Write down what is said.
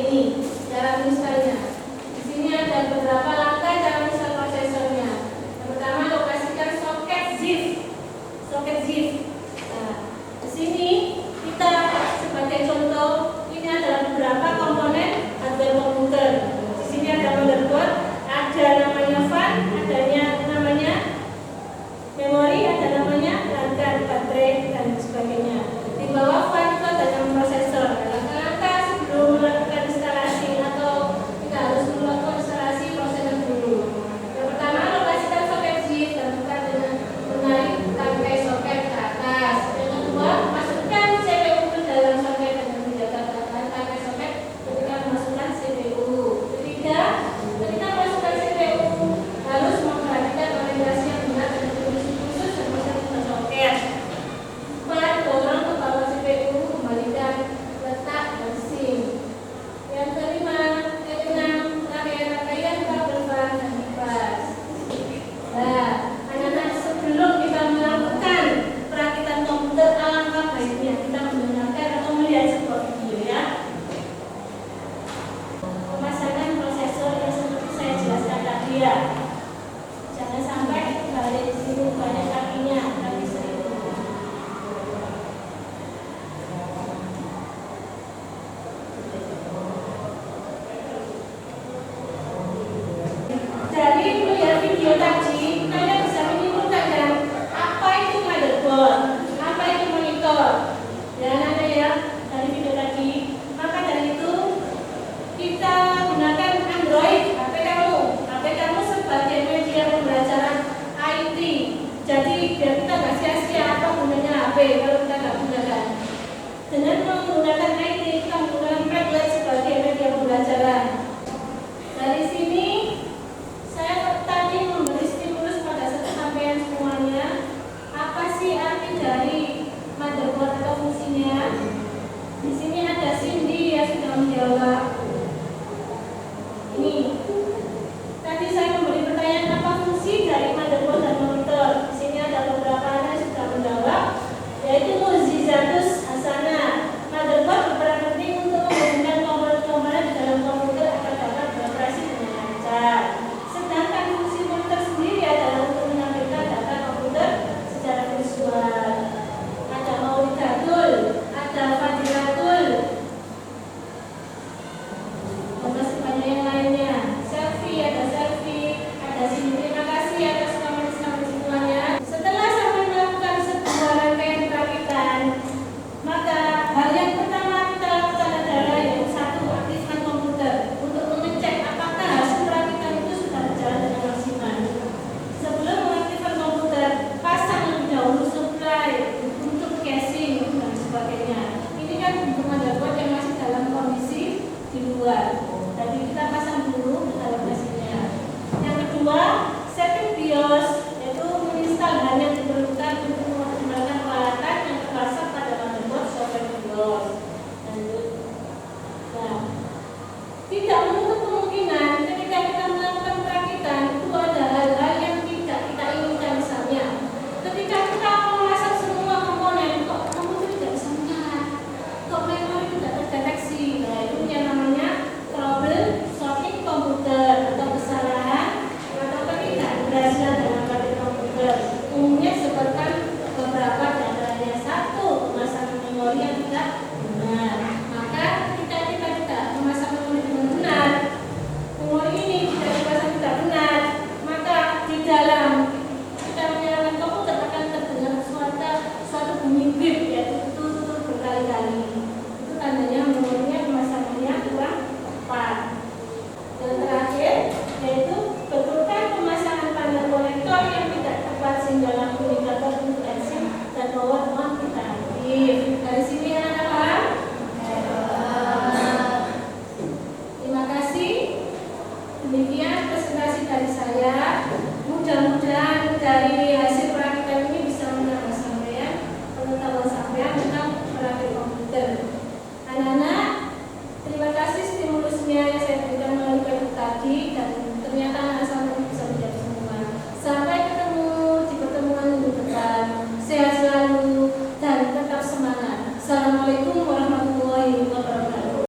ini cara menginstalnya. Di sini ada beberapa langkah cara menginstal prosesornya. Yang pertama, lokasikan soket zip. Nah, di sini kita sebagai contoh, ini adalah beberapa komponen hardware komputer. Di sini ada motherboard, ada namanya fan, adanya namanya memori, ada namanya rangkaian baterai dan sebagainya. Di bawah fan itu ada yang prosesor. Langkah-langkah sebelum melakukan instalasi atau kita harus melakukan instalasi prosesor dulu. Yang pertama, lokasikan soket zip dan buka dengan menarik tangkai soket ke atas. Yang kedua, masukkan CPU ke dalam soket dengan menjaga tangkai soket ketika memasukkan CPU. Ketiga, ketika memasukkan CPU harus memperhatikan orientasi yang benar dan posisi khusus termasuk ke soket. Empat, dorong ke bawah CPU, kembalikan letak dan SIM. Yang keenam, rangkaian kabel fan dan kipas. Nah, anak-anak, sebelum kita melakukan perakitan komputer, alangkah baiknya kita mendengarkan atau melihat sebuah video ya. Pemasangan prosesor yang seperti saya jelaskan tadi ya. Jangan sampai balik di sini banyak kakinya, tapi sering. Dari melihat video tadi, kalian bisa menyimpulkan kan apa itu motherboard, apa itu monitor. Ya anak-anak ya, dari video tadi. Maka dari itu kita gunakan Android HP kamu sebagai media pembelajaran IT. Jadi biar kita nggak sia-sia apa gunanya HP kalau kita nggak gunakan. Dengan menggunakan IT, kita menggunakan tablet sebagai media pembelajaran. Dari sini saya tadi memberi stimulus pada sampean semuanya. Apa sih arti dari motherboard atau fungsinya? Di sini ada Cindy yang sudah menjawab. Ini tadi saya memberi pertanyaan apa fungsi dari motherboard dan monitor. Di sini ada beberapa anak yang sudah menjawab, yaitu Muzizatus Hasanah. Motherboard berperan penting untuk menghubungkan komponen-komponen di dalam komputer agar dapat beroperasi dengan lancar. Sedangkan fungsi monitor sendiri adalah untuk menampilkan data komputer secara visual. Ada Maulidatul, ada Fadilatul, dan masih banyak yang lainnya. Ada selfie, ada sini. Terima kasih atas komen-komen semuanya. Setelah sampai melakukan sebuah rangkaian perakitan, maka hal yang pertama kita lakukan adalah yang satu, aktifkan komputer untuk mengecek apakah hasil perakitan itu sudah berjalan dengan maksimal. Sebelum mengaktifkan komputer, pasang lebih dahulu supply untuk casing dan sebagainya. Ini kan untuk motherboard yang masih dalam kondisi di luar. Jadi kita pasang dulu ke dalam mesinnya. Yang kedua, setting BIOS, yaitu menginstal bahan yang diperlukan untuk menggunakan peralatan yang terpasang pada motherboard software BIOS. Lanjut. Nah, tidak